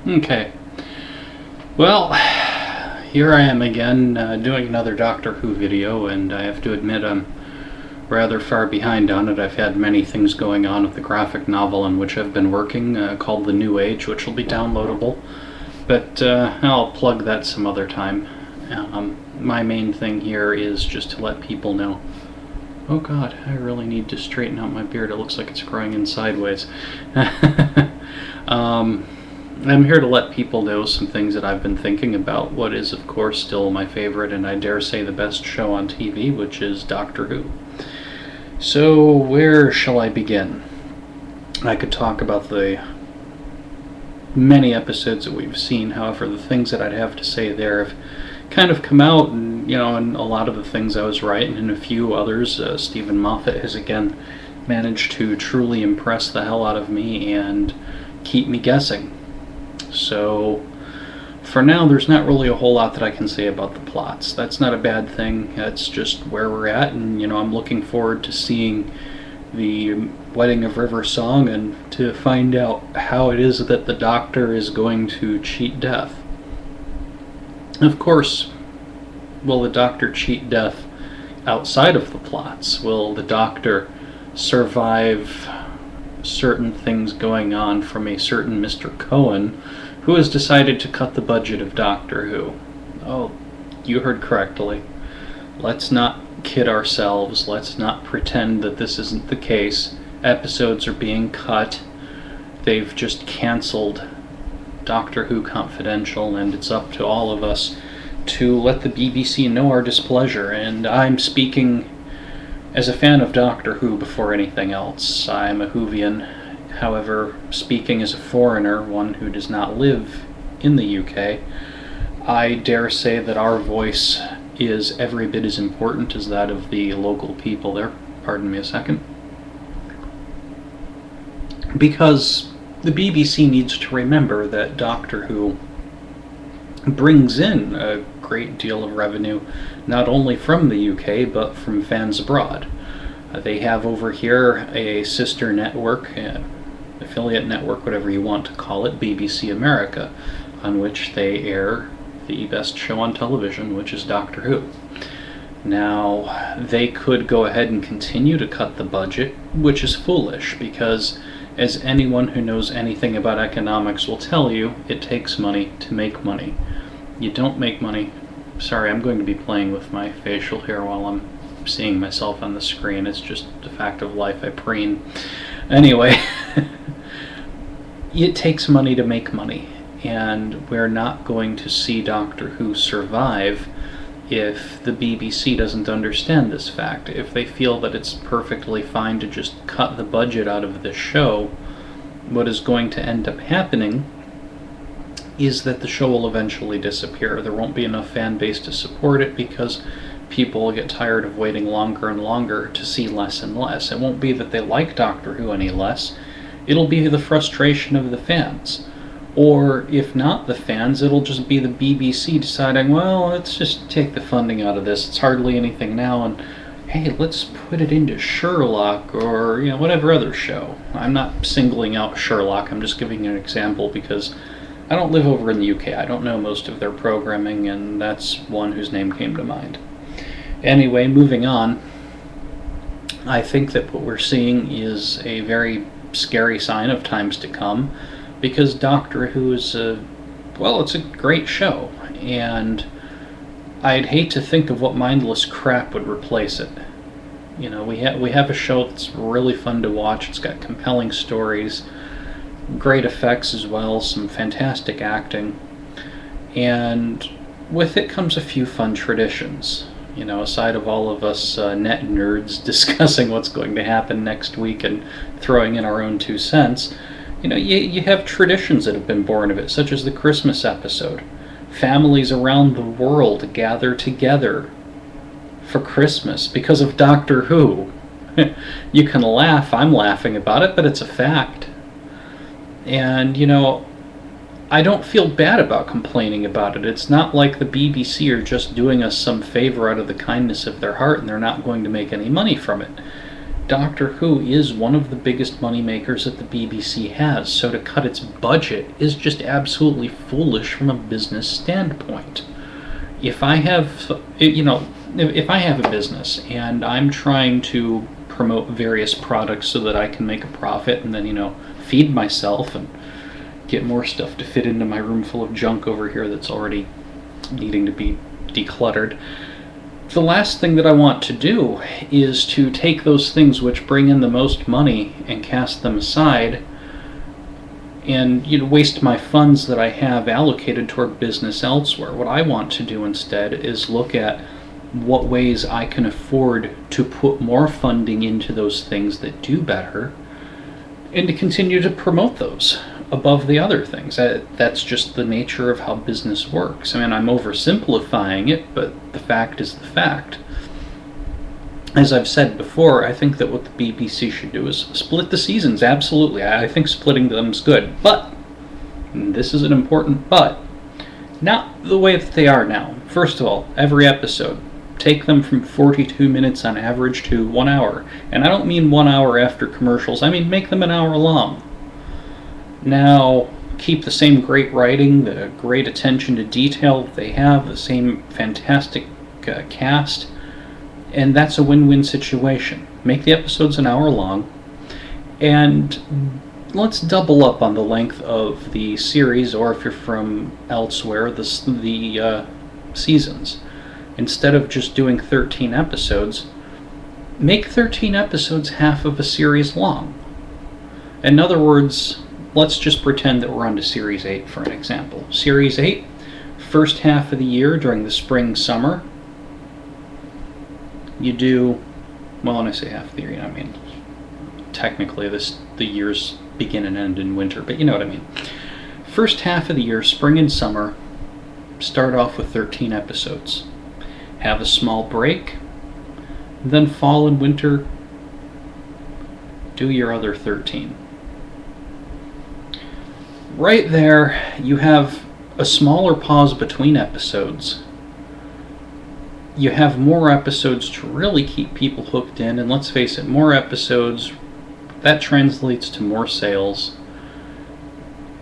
Okay. Well, here I am again doing another Doctor Who video, and I have to admit I'm rather far behind on it. I've had many things going on with the graphic novel on which I've been working, called The New Age, which will be downloadable. But I'll plug that some other time. My main thing here is just to let people know. Oh god, I really need to straighten out my beard. It looks like it's growing in sideways. I'm here to let people know some things that I've been thinking about what is, of course, still my favorite and I dare say the best show on TV, which is Doctor Who. So, where shall I begin? I could talk about the many episodes that we've seen. However, the things that I'd have to say there have kind of come out, and and a lot of the things I was writing and a few others, Stephen Moffat has again managed to truly impress the hell out of me and keep me guessing. So, for now, there's not really a whole lot that I can say about the plots. That's not a bad thing. That's just where we're at, and I'm looking forward to seeing the Wedding of River Song and to find out how it is that the Doctor is going to cheat death. Of course, will the Doctor cheat death outside of the plots? Will the Doctor survive certain things going on from a certain Mr. Cohen, who has decided to cut the budget of Doctor Who? Oh, you heard correctly. Let's not kid ourselves. Let's not pretend that this isn't the case. Episodes are being cut. They've just canceled Doctor Who Confidential, and it's up to all of us to let the BBC know our displeasure. And I'm speaking as a fan of Doctor Who before anything else. I'm a Whovian. However, speaking as a foreigner, one who does not live in the UK, I dare say that our voice is every bit as important as that of the local people there. Pardon me a second. Because the BBC needs to remember that Doctor Who brings in a great deal of revenue, not only from the UK, but from fans abroad. They have over here a sister network, affiliate network, whatever you want to call it, BBC America, on which they air the best show on television, which is Doctor Who. Now, they could go ahead and continue to cut the budget, which is foolish, because as anyone who knows anything about economics will tell you, it takes money to make money. You don't make money. Sorry, I'm going to be playing with my facial hair while I'm seeing myself on the screen. It's just a fact of life. I preen. Anyway, it takes money to make money, and we're not going to see Doctor Who survive if the BBC doesn't understand this fact. If they feel that it's perfectly fine to just cut the budget out of this show, what is going to end up happening is that the show will eventually disappear. There won't be enough fan base to support it because people will get tired of waiting longer and longer to see less and less. It won't be that they like Doctor Who any less. It'll be the frustration of the fans. Or, if not the fans, it'll just be the BBC deciding, well, let's just take the funding out of this. It's hardly anything now, and hey, let's put it into Sherlock or, whatever other show. I'm not singling out Sherlock. I'm just giving you an example because I don't live over in the UK. I don't know most of their programming, and that's one whose name came to mind. Anyway, moving on, I think that what we're seeing is a very scary sign of times to come, because Doctor Who is it's a great show, and I'd hate to think of what mindless crap would replace it. We have a show that's really fun to watch. It's got compelling stories, great effects as well, some fantastic acting, and with it comes a few fun traditions. Aside of all of us net nerds discussing what's going to happen next week and throwing in our own 2 cents, you have traditions that have been born of it, such as the Christmas episode. Families around the world gather together for Christmas because of Doctor Who. You can laugh, I'm laughing about it, but it's a fact. And, I don't feel bad about complaining about it. It's not like the BBC are just doing us some favor out of the kindness of their heart and they're not going to make any money from it. Doctor Who is one of the biggest money makers that the BBC has, so to cut its budget is just absolutely foolish from a business standpoint. If I have, if I have a business and I'm trying to promote various products so that I can make a profit and then, feed myself and get more stuff to fit into my room full of junk over here that's already needing to be decluttered, the last thing that I want to do is to take those things which bring in the most money and cast them aside and waste my funds that I have allocated toward business elsewhere. What I want to do instead is look at what ways I can afford to put more funding into those things that do better and to continue to promote those above the other things. That's just the nature of how business works. I mean, I'm oversimplifying it, but the fact is the fact. As I've said before, I think that what the BBC should do is split the seasons, absolutely. I think splitting them is good, but, and this is an important but, not the way that they are now. First of all, every episode, take them from 42 minutes on average to 1 hour. And I don't mean 1 hour after commercials, I mean make them an hour long. Now, keep the same great writing, the great attention to detail that they have, the same fantastic cast, and that's a win-win situation. Make the episodes an hour long, and let's double up on the length of the series, or if you're from elsewhere, the seasons. Instead of just doing 13 episodes, make 13 episodes half of a series long. In other words, let's just pretend that we're on to Series 8 for an example. Series 8, first half of the year during the spring, summer, you do, well, when I say half of the year, I mean technically the years begin and end in winter, but you know what I mean. First half of the year, spring and summer, start off with 13 episodes. Have a small break, then fall and winter, do your other 13. Right there, you have a smaller pause between episodes. You have more episodes to really keep people hooked in, and let's face it, more episodes, that translates to more sales.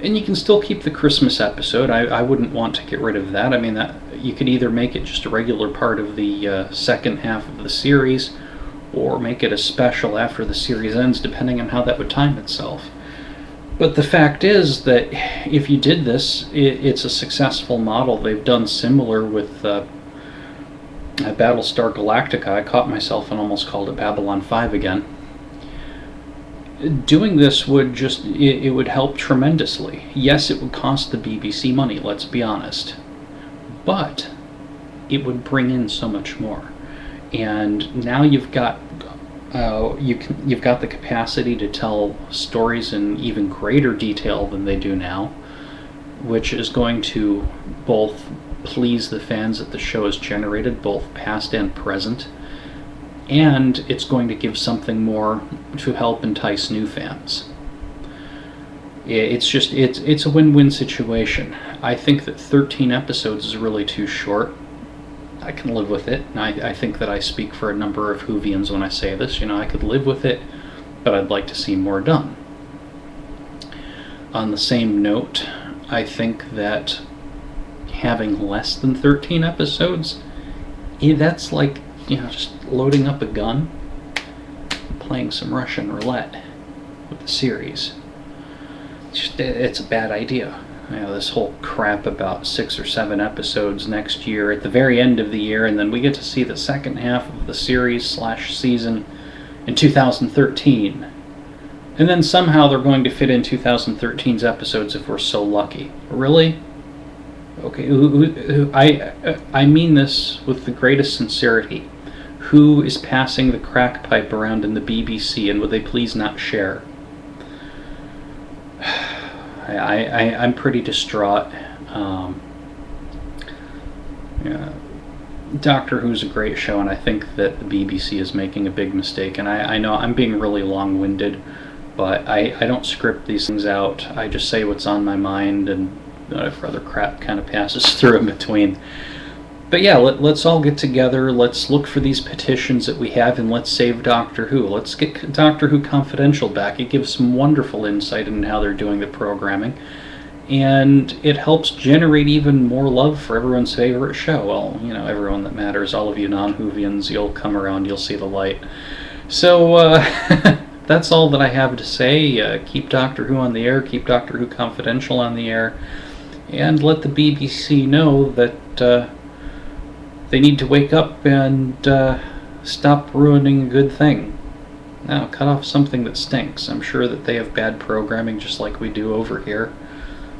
And you can still keep the Christmas episode. I wouldn't want to get rid of that. I mean, that you could either make it just a regular part of the second half of the series, or make it a special after the series ends, depending on how that would time itself. But the fact is that if you did this, it's a successful model. They've done similar with Battlestar Galactica. I caught myself and almost called it Babylon 5 again. Doing this would just, it would help tremendously. Yes, it would cost the BBC money, let's be honest. But it would bring in so much more. And now you've got you've got the capacity to tell stories in even greater detail than they do now, which is going to both please the fans that the show has generated, both past and present, and it's going to give something more to help entice new fans. It's a win-win situation. I think that 13 episodes is really too short. I can live with it. I think that I speak for a number of Whovians when I say this. I could live with it, but I'd like to see more done. On the same note, I think that having less than 13 episodes, that's like, just loading up a gun and playing some Russian roulette with the series. It's a bad idea. This whole crap about 6 or 7 episodes next year at the very end of the year, and then we get to see the second half of the series/season in 2013. And then somehow they're going to fit in 2013's episodes if we're so lucky. Really? Okay, I mean this with the greatest sincerity. Who is passing the crack pipe around in the BBC, and would they please not share? I'm pretty distraught. Doctor Who's a great show, and I think that the BBC is making a big mistake. And I know I'm being really long-winded, but I don't script these things out. I just say what's on my mind, and whatever other crap kind of passes through in between. But yeah, let's all get together. Let's look for these petitions that we have, and let's save Doctor Who. Let's get Doctor Who Confidential back. It gives some wonderful insight into how they're doing the programming, and it helps generate even more love for everyone's favorite show. Well, everyone that matters, all of you non-Whovians, you'll come around, you'll see the light. So, that's all that I have to say. Keep Doctor Who on the air, keep Doctor Who Confidential on the air, and let the BBC know that they need to wake up and stop ruining a good thing. Now, cut off something that stinks. I'm sure that they have bad programming just like we do over here,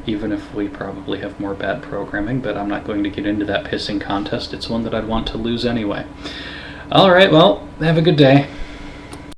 even if we probably have more bad programming, but I'm not going to get into that pissing contest. It's one that I'd want to lose anyway. Alright, well, have a good day.